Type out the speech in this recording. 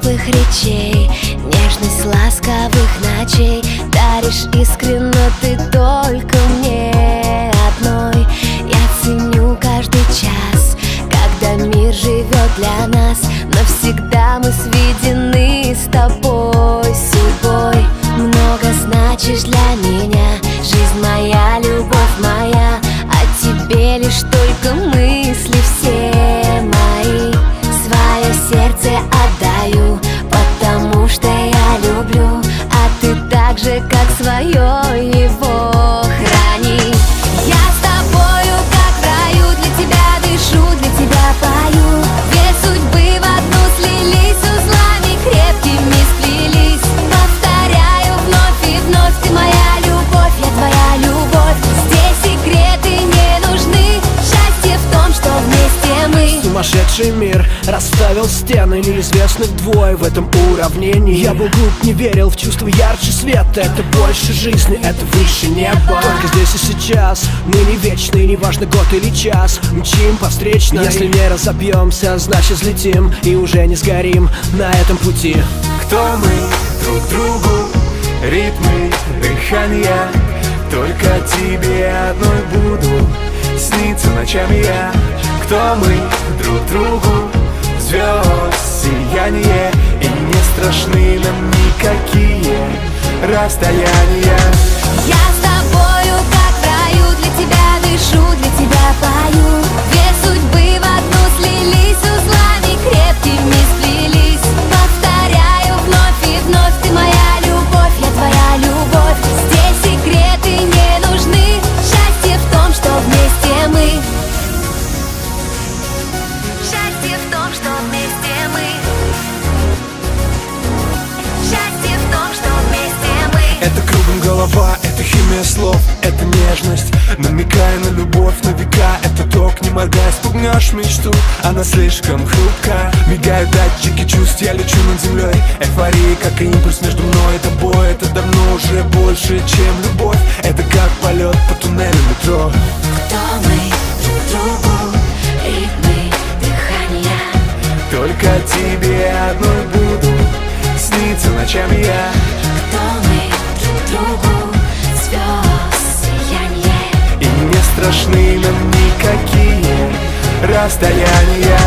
теплых речей, нежность ласковых ночей. Даришь искренно ты только мне одной. Я ценю каждый час, когда мир живет для нас. Навсегда мы сведены с тобой судьбой. Много значишь для меня, жизнь моя, любовь моя. О тебе лишь только мысли все мои. Свое сердце отдаю, потому что я люблю. А ты так же, как свое, его храни. Я с тобою, как в раю, для тебя дышу, для тебя пою. Две судьбы в одну слились, узлами крепкими сплелись. Повторяю вновь и вновь, ты моя любовь, я твоя любовь. Здесь секреты не нужны, счастье в том, что вместе мы. Сумасшедший мир расставил стены, неизвестных двое в этом уравнении. Я был глуп, не верил в чувство ярче света. Это больше жизни, это выше неба. Только здесь и сейчас, мы не вечны, неважно год или час. Мчим по встречной. Если не разобьемся, значит взлетим и уже не сгорим на этом пути. Кто мы друг другу, ритмы дыхания. Только тебе одной буду сниться ночами я. Кто мы друг другу, звезд сияние. И не страшны нам никакие расстояния. Я с тобою, как в раю, для тебя дышу, для тебя пою. Две судьбы в одну слились, узлами крепкими сплелись. Повторяю вновь и вновь, ты моя любовь, я твоя любовь. Здесь секреты не нужны, счастье в том, что вместе мы. Счастье в том, что вместе мы. Счастье в том, что вместе мы. Это кругом голова, это химия слов, это нежность, намекая на любовь на века. Это ток, не моргай, спугнешь мечту, она слишком хрупка. Мигают датчики чувств, я лечу над землей. Эйфория, как и импульс между мной и тобой. Это давно уже больше, чем любовь. Это как полет по туннелю метро. Кто мы друг другу, ритмы дыхания. Только тебе одной буду сниться ночами я. Кто мы друг другу, звезд сияние. И не страшны нам никакие расстояния.